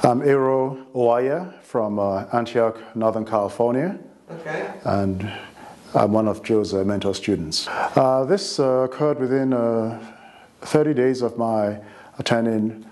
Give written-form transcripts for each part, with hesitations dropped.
I'm Ero Oaiya from Antioch, Northern California. Okay. And I'm one of Joe's mentor students. This occurred within 30 days of my attending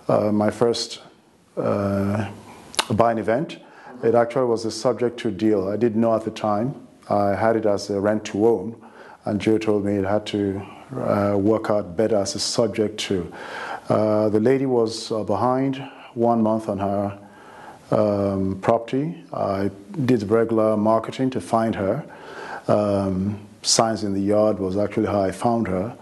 my first buying event. It actually was a subject to deal. I didn't know at the time. I had it as a rent to own, and Joe told me it had to work out better as a subject to. The lady was behind 1 month on her property. I did regular marketing to find her. Signs in the yard was actually how I found her.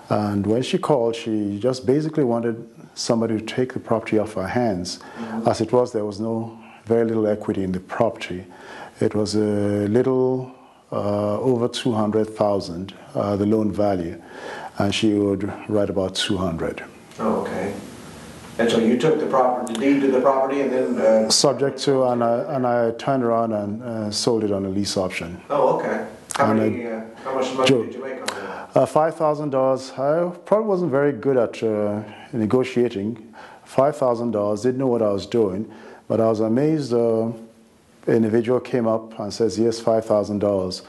And when she called, she just basically wanted somebody to take the property off her hands. As it was, there was very little equity in the property. It was a little over 200,000, the loan value, and she would write about 200. Oh, okay. And so you took the property, the deed to the property, and then subject to, and I turned around and sold it on a lease option. Oh, okay. How much money did you make on that? $5,000. I probably wasn't very good at negotiating. $5,000. Didn't know what I was doing, but I was amazed. An individual came up and says, "Yes, $5,000."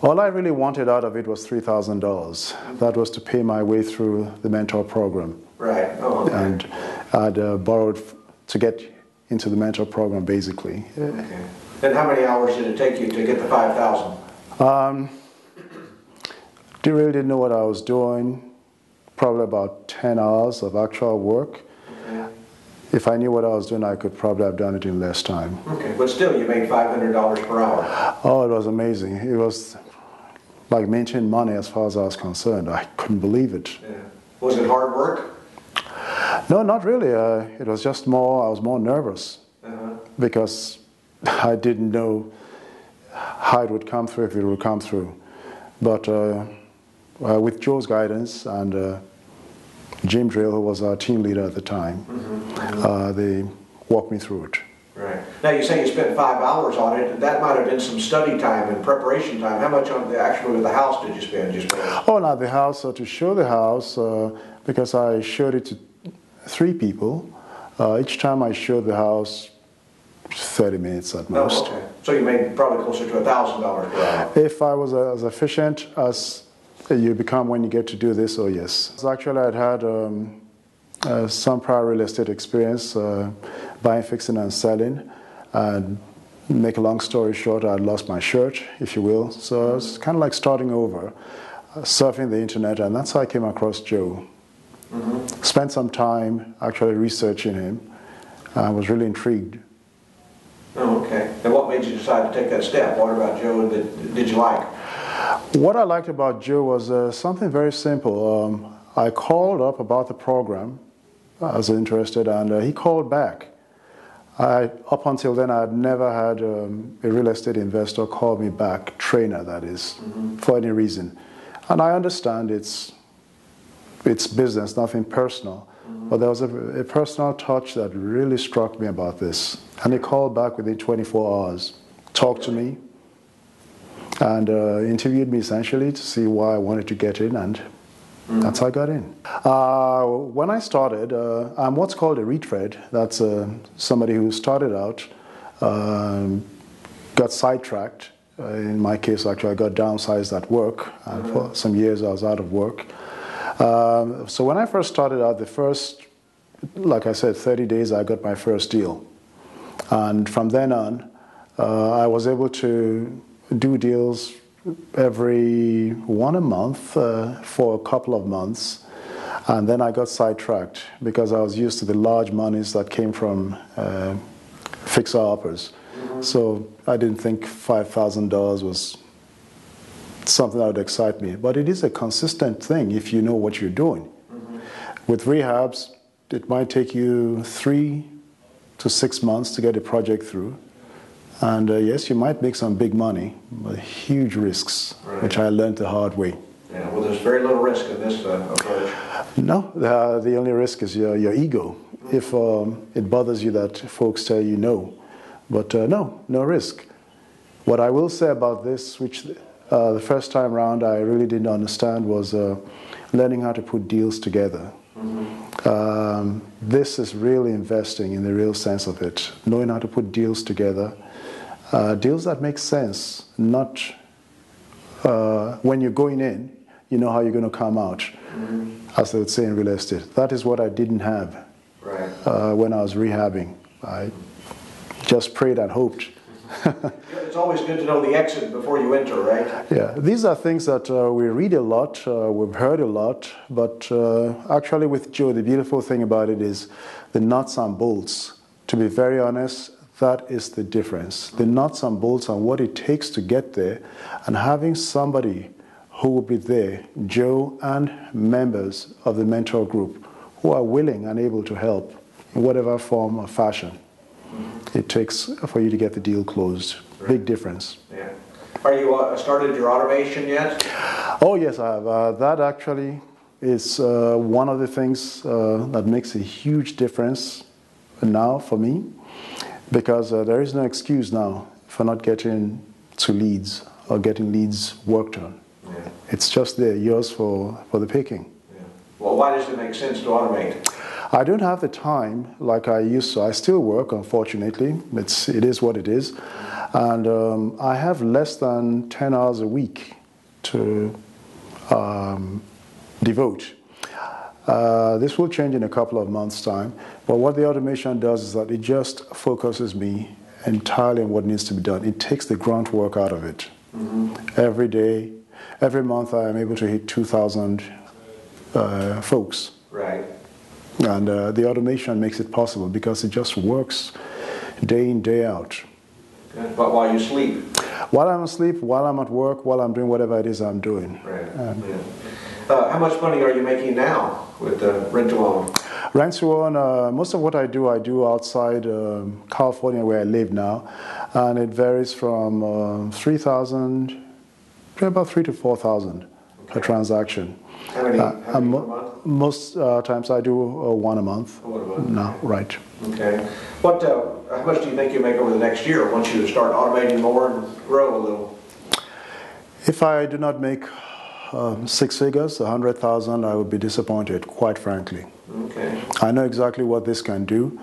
All I really wanted out of it was $3,000. That was to pay my way through the mentor program. Right. Oh, okay. And I'd borrowed to get into the mentor program, basically. Okay. And how many hours did it take you to get the $5,000? Really didn't know what I was doing. Probably about 10 hours of actual work. Okay. If I knew what I was doing, I could probably have done it in less time. Okay, but still, you made $500 per hour. Oh, it was amazing. It was like minting money as far as I was concerned. I couldn't believe it. Yeah. Was it hard work? No, not really. It was just I was more nervous because I didn't know how it would come through, if it would come through. But with Joe's guidance and Jim Drill, who was our team leader at the time, they walked me through it. Right. Now you say you spent 5 hours on it. That might have been some study time and preparation time. How much on actually with the house did you spend? Oh, now the house, to show the house, because I showed it to 3 people. Each time I showed the house, 30 minutes at most. Oh, okay. So you made probably closer to $1,000 per hour. If I was as efficient as you become when you get to do this, oh yes. So actually, I'd had some prior real estate experience, buying, fixing, and selling. And make a long story short, I'd lost my shirt, if you will. So I was kind of like starting over, surfing the internet, and that's how I came across Joe. Spent some time actually researching him. I was really intrigued. Oh, okay. And what made you decide to take that step? What about Joe did you like? What I liked about Joe was something very simple. I called up about the program. I was interested, and he called back. Up until then, I had never had a real estate investor call me back, trainer that is, for any reason. And I understand it's business, nothing personal. But there was a personal touch that really struck me about this. And he called back within 24 hours, talked to me, and interviewed me essentially to see why I wanted to get in, and that's how I got in. When I started, I'm what's called a retread. That's somebody who started out, got sidetracked. In my case, actually, I got downsized at work, and for some years I was out of work. So when I first started out, the first, like I said, 30 days, I got my first deal. And from then on, I was able to do deals every one a month for a couple of months. And then I got sidetracked because I was used to the large monies that came from fixer-uppers. So I didn't think $5,000 was something that would excite me. But it is a consistent thing if you know what you're doing. With rehabs, it might take you 3 to 6 months to get a project through. And yes, you might make some big money, but huge risks, which I learned the hard way. Yeah, well, there's very little risk in this approach. No, the only risk is your ego. If it bothers you that folks tell you no. But no risk. What I will say about this, which the first time around I really didn't understand, was learning how to put deals together. This is really investing in the real sense of it, knowing how to put deals together, deals that make sense, not when you're going in, you know how you're going to come out, as they would say in real estate. That is what I didn't have when I was rehabbing. I just prayed and hoped. It's always good to know the exit before you enter, right? Yeah, these are things that we read a lot, we've heard a lot, but actually with Joe, the beautiful thing about it is the nuts and bolts. To be very honest, that is the difference. The nuts and bolts and what it takes to get there, and having somebody who will be there, Joe and members of the mentor group, who are willing and able to help in whatever form or fashion it takes for you to get the deal closed. Big difference. Yeah. Are you started your automation yet? Oh yes, I have. That actually is one of the things that makes a huge difference now for me, because there is no excuse now for not getting to leads or getting leads worked on. Yeah. It's just there, yours for the picking. Yeah. Well, why does it make sense to automate? I don't have the time like I used to. I still work, unfortunately. It is what it is. And I have less than 10 hours a week to devote. This will change in a couple of months' time. But what the automation does is that it just focuses me entirely on what needs to be done. It takes the grunt work out of it. Every day, every month, I am able to hit 2,000 folks. Right. And the automation makes it possible because it just works day in, day out. But while you sleep? While I'm asleep, while I'm at work, while I'm doing whatever it is I'm doing. Right. How much money are you making now with rent-to-own? Rent-to-own, most of what I do outside California where I live now. And it varies from $3,000 to about $3,000 to $4,000 a transaction. How many per month? Most times I do one a month. One a month? No, right. Okay. How much do you think you'll make over the next year once you start automating more and grow a little? If I do not make six figures, 100,000, I would be disappointed, quite frankly. Okay. I know exactly what this can do.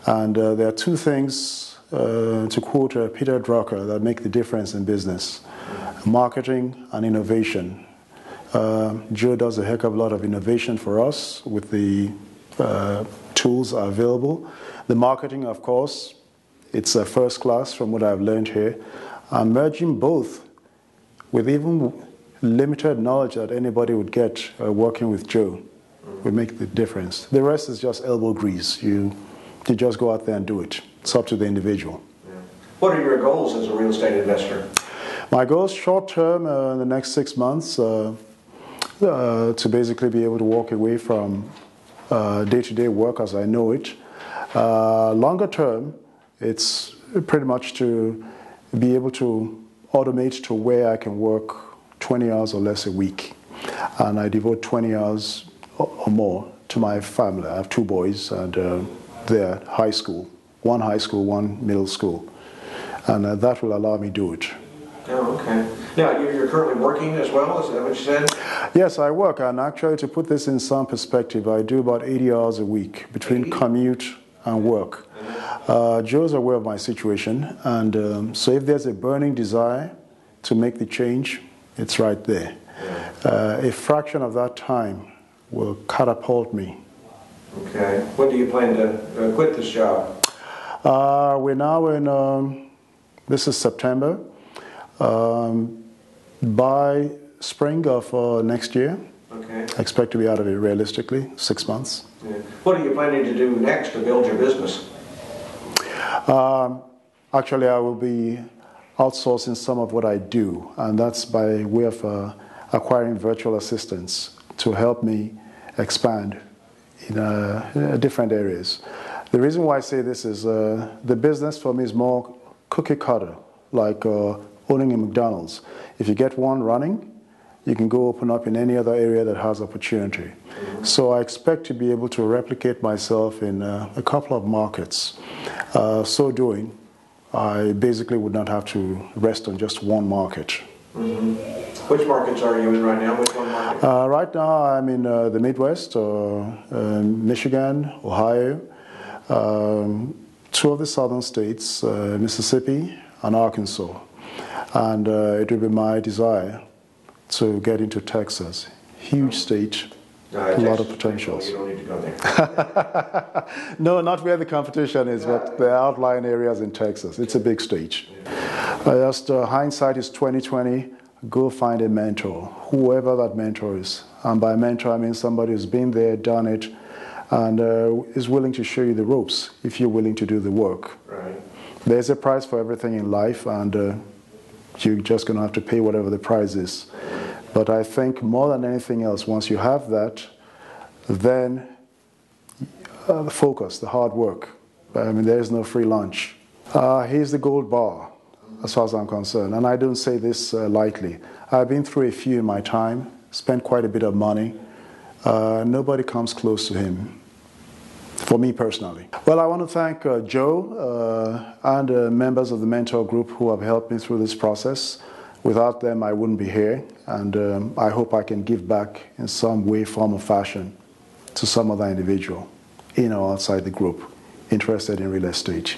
And there are two things, to quote Peter Drucker, that make the difference in business. Marketing and innovation. Joe does a heck of a lot of innovation for us with the tools are available. The marketing, of course, it's first class from what I've learned here. I'm merging both with even limited knowledge that anybody would get working with Joe. Would make the difference. The rest is just elbow grease. You just go out there and do it. It's up to the individual. Yeah. What are your goals as a real estate investor? My goals short term, in the next 6 months, to basically be able to walk away from day-to-day work as I know it. Longer term, it's pretty much to be able to automate to where I can work 20 hours or less a week. And I devote 20 hours or more to my family. I have two boys and they're high school. One high school, one middle school. And that will allow me to do it. Oh, okay. Now, you're currently working as well, is that what you said? Yes, I work, and actually to put this in some perspective, I do about 80 hours a week between 80? Commute and work. Joe's aware of my situation, and so if there's a burning desire to make the change, it's right there. A fraction of that time will catapult me. Okay. When do you plan to quit this job? We're now in, this is September. By spring of next year, okay. I expect to be out of it realistically, 6 months. Yeah. What are you planning to do next to build your business? Actually, I will be outsourcing some of what I do, and that's by way of acquiring virtual assistants to help me expand in different areas. The reason why I say this is the business for me is more cookie cutter, like owning a McDonald's. If you get one running, you can go open up in any other area that has opportunity. So I expect to be able to replicate myself in a couple of markets. So doing, I basically would not have to rest on just one market. Mm-hmm. Which markets are you in right now? Which one market? Right now I'm in the Midwest, Michigan, Ohio, two of the southern states, Mississippi and Arkansas. And it will be my desire to get into Texas. Huge state, a lot of potentials. You don't need to go there. No, not where the competition is, but the outlying areas in Texas. It's a big stage. Just hindsight is 2020. Go find a mentor, whoever that mentor is. And by mentor, I mean somebody who's been there, done it, and is willing to show you the ropes if you're willing to do the work. Right. There's a price for everything in life, and you're just going to have to pay whatever the price is. But I think more than anything else, once you have that, then the focus, the hard work. I mean, there is no free lunch. Here's the gold bar, as far as I'm concerned. And I don't say this lightly. I've been through a few in my time, spent quite a bit of money. Nobody comes close to him, for me personally. Well, I want to thank Joe and members of the mentor group who have helped me through this process. Without them, I wouldn't be here, and I hope I can give back in some way, form, or fashion to some other individual in or outside the group interested in real estate.